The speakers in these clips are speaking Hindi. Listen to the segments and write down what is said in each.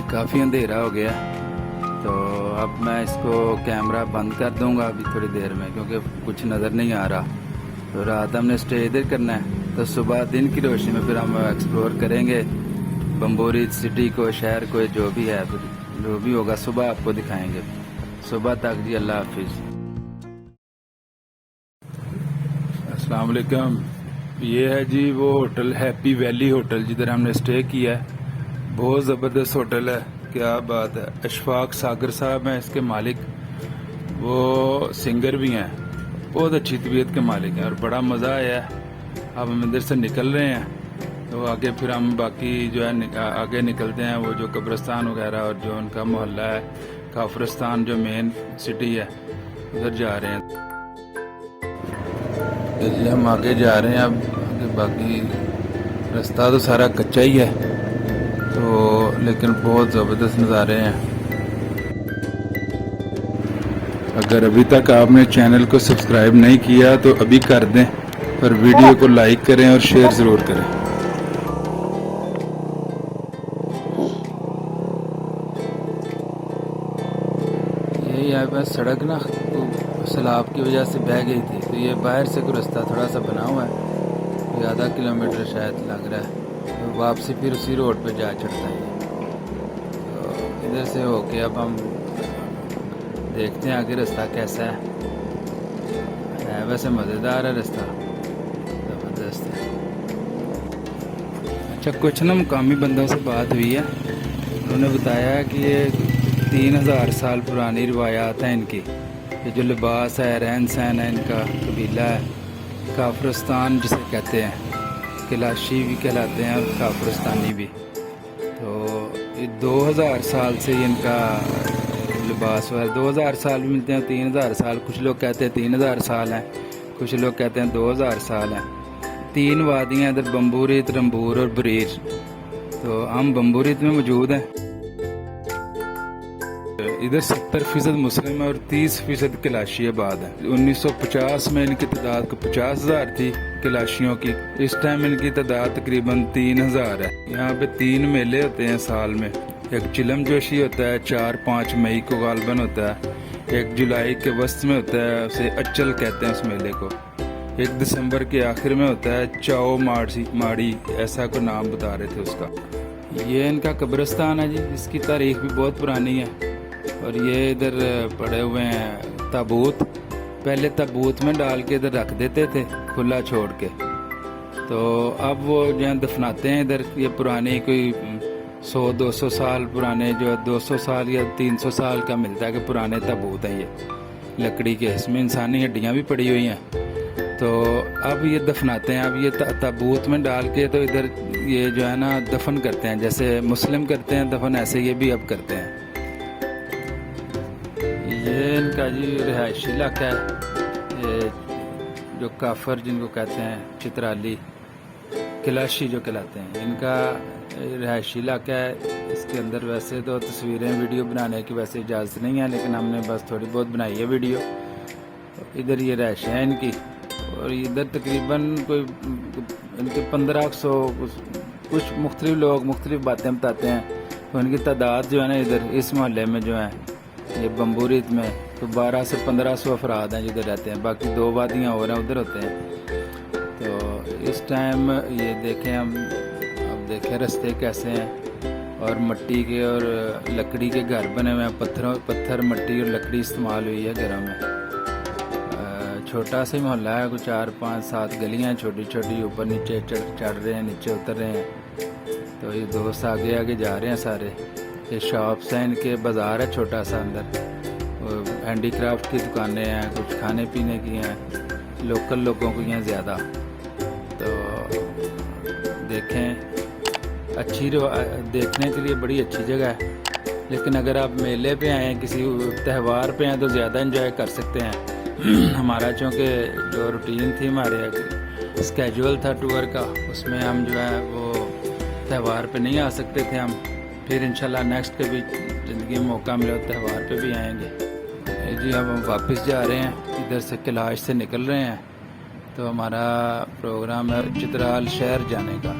जी काफ़ी अंधेरा हो गया, तो अब मैं इसको कैमरा बंद कर दूंगा अभी थोड़ी देर में, क्योंकि कुछ नज़र नहीं आ रहा। तो रात हमने स्टे इधर करना है, तो सुबह दिन की रोशनी में फिर हम एक्सप्लोर करेंगे बम्बोरी सिटी को, शहर को, जो भी है, फिर जो भी होगा सुबह आपको दिखाएंगे। सुबह तक जी, अल्लाह हाफिज़। अस्सलाम वालेकुम। ये है जी वो होटल, हैप्पी वैली होटल, जिधर हमने स्टे किया है। बहुत ज़बरदस्त होटल है, क्या बात है। अशफाक सागर साहब हैं इसके मालिक, वो सिंगर भी हैं, बहुत अच्छी तबीयत के मालिक हैं और बड़ा मज़ा आया है। अब हम इधर से निकल रहे हैं, तो आगे फिर हम बाकी जो है आगे निकलते हैं, वो जो कब्रिस्तान वगैरह और जो उनका मोहल्ला है काफरस्तान, जो मेन सिटी है, उधर जा रहे हैं। तो जी हम आगे जा रहे हैं। अब आगे बाकी रास्ता तो सारा कच्चा ही है, तो लेकिन बहुत ज़बरदस्त नज़ारे हैं। अगर अभी तक आपने चैनल को सब्सक्राइब नहीं किया तो अभी कर दें, और वीडियो को लाइक करें और शेयर ज़रूर करें। ये यहाँ पर सड़क ना सैलाब की वजह से बह गई थी, तो ये बाहर से कोई रास्ता थोड़ा सा बना हुआ है, ये आधा किलोमीटर शायद लग रहा है, तो वापसी फिर उसी रोड पे जा चढ़ता है। तो इधर से होके अब हम देखते हैं आगे रास्ता कैसा है। वैसे मज़ेदार है रास्ता, ज़बरदस्त है। अच्छा, कुछ ना मुकामी बंदों से बात हुई है, उन्होंने बताया कि ये 3000 साल पुरानी रिवायात हैं इनकी। ये जो लिबास है, रहन सहन है, इनका कबीला है काफरस्तान जिसे कहते हैं, किलाशी भी कहलाते हैं और काफरस्तानी भी। तो ये 2000 साल से इनका लिबास हुआ है। 2000 साल भी मिलते हैं, 3000 साल, कुछ लोग कहते हैं 3000 साल हैं, कुछ लोग कहते हैं 2000 साल हैं। 3 वादियाँ इधर, बम्बूरीत, रंबूर और बरीर। तो हम बम्बूरीत में मौजूद हैं। इधर 70% मुस्लिम है और 30% किलाशी आबाद है। 1950 में इनकी तादाद को 50,000 थी किलाशियों की, इस टाइम इनकी तादाद तकरीबन 3000 है। यहाँ पे 3 मेले होते हैं साल में। एक चिलम जोशी होता है 4-5 मई को गालबन होता है, एक जुलाई के वस्त में होता है, उसे अचल कहते हैं उस मेले को, एक दिसंबर के आखिर में होता है चाओ माड़ी, ऐसा को नाम बता रहे थे उसका। ये इनका कब्रिस्तान है जी, इसकी तारीख भी बहुत पुरानी है। और ये इधर पड़े हुए हैं ताबूत, पहले ताबूत में डाल के इधर रख देते थे खुला छोड़ के, तो अब वो जो है दफनाते हैं इधर। ये पुरानी कोई 100-200 साल पुराने, जो 200 साल या 300 साल का मिलता है कि पुराने ताबूत हैं ये लकड़ी के, इसमें इंसानी हड्डियाँ भी पड़ी हुई हैं। तो अब ये दफनाते हैं, अब ये ताबूत में डाल के, तो इधर ये जो है ना दफन करते हैं, जैसे मुस्लिम करते हैं दफन, ऐसे ये भी अब करते हैं। ये इनका जी रिहायशी इलाका है, ये जो काफर जिनको कहते हैं, चित्राली, किलाशी जो कहलाते हैं, इनका रिहायशी इलाका है। इसके अंदर वैसे तो तस्वीरें वीडियो बनाने की वैसे इजाज़त नहीं है, लेकिन हमने बस थोड़ी बहुत बनाई है वीडियो। इधर ये रिहायश है इनकी, और इधर तकरीबन कोई इनके 1500 कुछ मुख्तलिफ लोग मुख्तलिफ बातें बताते हैं, तो इनकी तादाद जो है ना इधर इस मोहल्ले में जो है ये बम्बूरीत में, तो 1200 से 1500 अफराद हैं जिधर रहते हैं। बाकी 2 वादियाँ और हैं उधर होते हैं। तो इस टाइम ये देखें हम, अब देखें रास्ते कैसे हैं, और मिट्टी के और लकड़ी के घर बने हुए हैं, पत्थर मिट्टी और लकड़ी इस्तेमाल हुई है घरों में। छोटा सा मोहल्ला है, कुछ 4-5-7 गलियाँ छोटी छोटी, ऊपर नीचे चढ़ रहे हैं, नीचे उतर रहे हैं। तो ये दोस्त आगे आगे जा रहे हैं सारे। ये शॉप्स हैं इनके, बाज़ार है छोटा सा अंदर, हैंडीक्राफ्ट की दुकानें हैं, कुछ खाने पीने की हैं, लोकल लोगों की हैं ज़्यादा। तो देखें, अच्छी देखने के लिए बड़ी अच्छी जगह है, लेकिन अगर आप मेले पे आए हैं, किसी त्यौहार पे हैं, तो ज़्यादा एंजॉय कर सकते हैं। हमारा चूँकि जो रूटीन थी, हमारे स्केजुअल था टूर का, उसमें हम जो है वो त्यौहार पे नहीं आ सकते थे। हम फिर इंशाल्लाह नेक्स्ट कभी ज़िंदगी में मौका मिला त्यौहार पे भी आएंगे। जी हम वापस जा रहे हैं, इधर से कैलाश से निकल रहे हैं, तो हमारा प्रोग्राम है चित्राल शहर जाने का।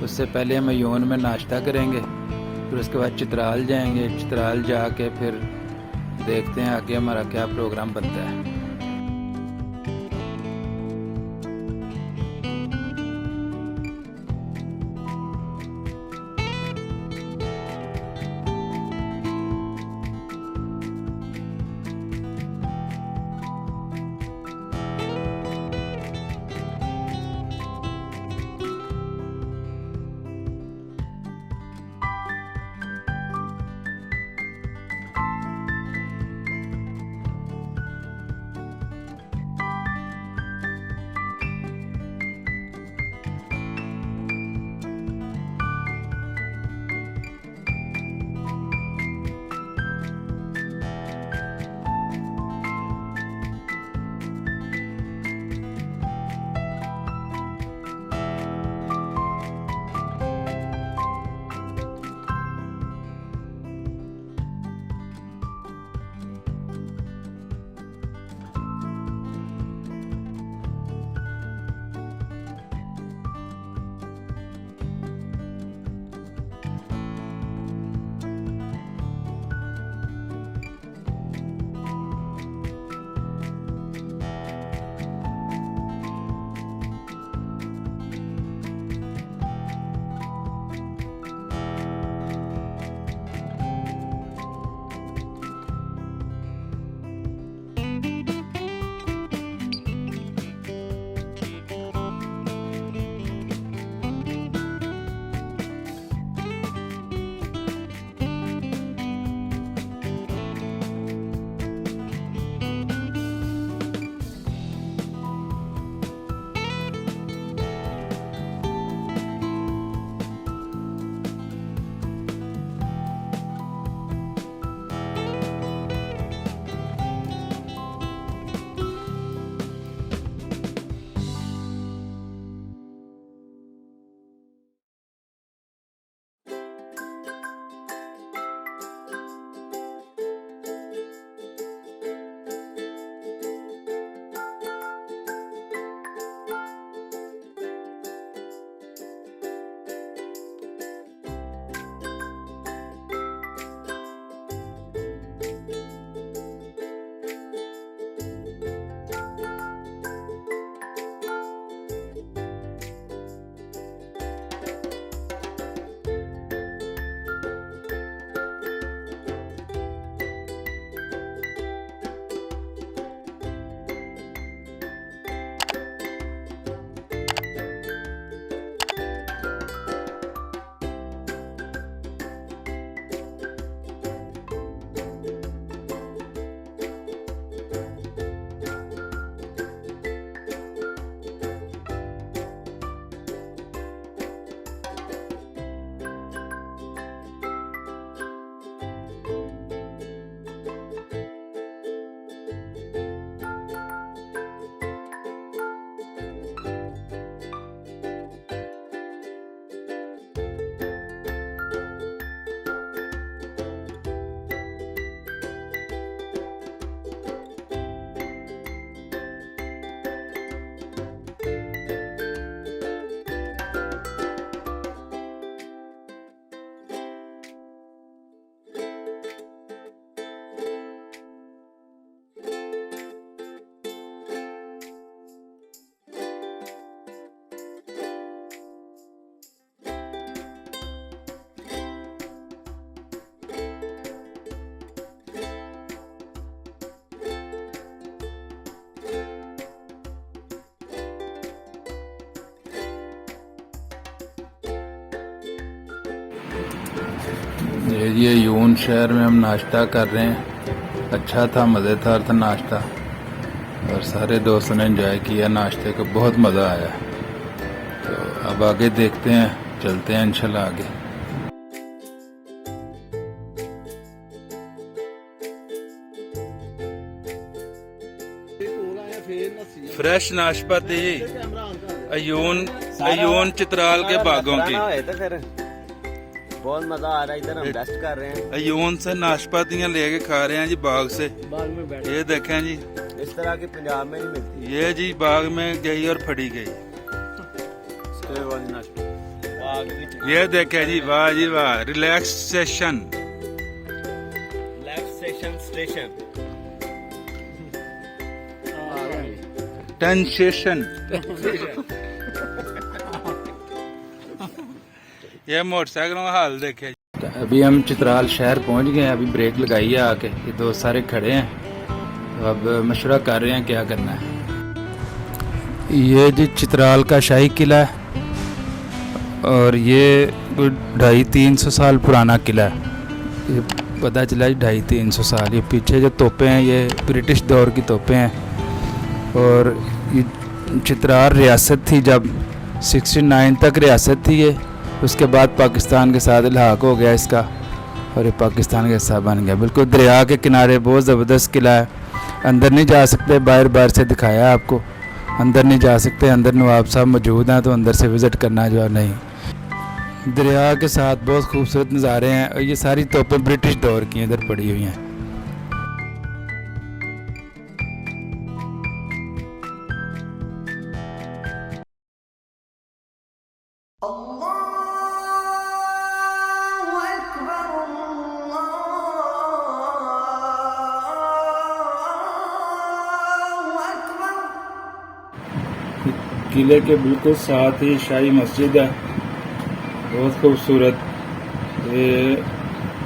उससे पहले हम यून में नाश्ता करेंगे, फिर उसके बाद चित्राल जाएंगे। चित्राल जाके फिर देखते हैं आगे हमारा क्या प्रोग्राम बनता है। ये यून शहर में हम नाश्ता कर रहे हैं। अच्छा था, मज़ेदार था नाश्ता और सारे दोस्तों ने एंजॉय किया नाश्ते को, बहुत मज़ा आया। तो अब आगे देखते हैं, चलते हैं इंशाल्लाह आगे। फ्रेश नाशपाती अयून चित्राल के बागों की, बहुत मजा आ रहा है। इधर हम रेस्ट कर रहे हैं। अयून से नाशपातियाँ लेके खा रहे हैं जी बाग से। बाग में बैठ, ये देखें जी, इस तरह की पंजाब में नहीं मिलती। ये जी बाग में गई और फटी गई। बाग विच ये देखे जी, वाह जी वाह, रिलैक्सेशन रिलैक्सेशन स्टेशन टेंसेशन। ये मोटरसाइकिलों का हाल देखे। अभी हम चित्राल शहर पहुंच गए हैं, अभी ब्रेक लगाई है आके, ये दोस्त सारे खड़े हैं, तो अब मशवरा कर रहे हैं क्या करना है। ये जी चित्राल का शाही किला है और ये 250-300 साल पुराना किला है। ये पता चला जी 250-300 साल। ये पीछे जो तोपें हैं ये ब्रिटिश दौर की तोपें हैं। और ये चित्राल रियासत थी, जब 69 तक रियासत थी ये, उसके बाद पाकिस्तान के साथ इल्हाक हो गया इसका और ये पाकिस्तान का हिस्सा बन गया। बिल्कुल दरिया के किनारे बहुत ज़बरदस्त किला है। अंदर नहीं जा सकते, बाहर से दिखाया है आपको, अंदर नहीं जा सकते। अंदर नवाब साहब मौजूद हैं तो अंदर से विज़िट करना जो है नहीं। दरिया के साथ बहुत खूबसूरत नज़ारे हैं और ये सारी तोपें ब्रिटिश दौर की इधर पड़ी हुई हैं। किले के बिल्कुल साथ ही शाही मस्जिद है, बहुत खूबसूरत। ये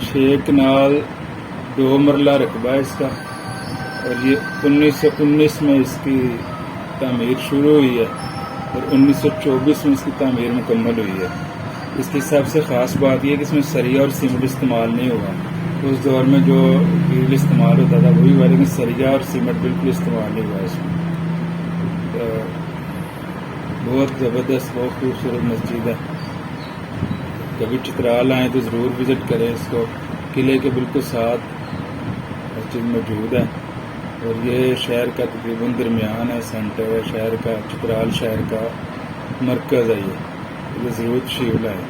6 कनाल 2 मरला रकबा है इसका और ये 1919 में इसकी तामीर शुरू हुई है और 1924 में इसकी तामीर मुकम्मल हुई है। इसकी सबसे ख़ास बात यह है कि इसमें सरिया और सीमेंट इस्तेमाल नहीं हुआ। उस दौर में जो कील इस्तेमाल होता था वही हुआ, लेकिन सरिया और सीमेंट बिल्कुल इस्तेमाल नहीं हुआ इसमें। बहुत ज़बरदस्त, बहुत खूबसूरत मस्जिद है। कभी चित्राल आएँ तो ज़रूर विज़िट करें इसको। किले के बिल्कुल साथ मस्जिद मौजूद है और ये शहर का तकरीबन दरमियान है, सेंटर है शहर का। चित्राल शहर का मरकज़ है ये ज़रूर तशरीफ़ लाएं।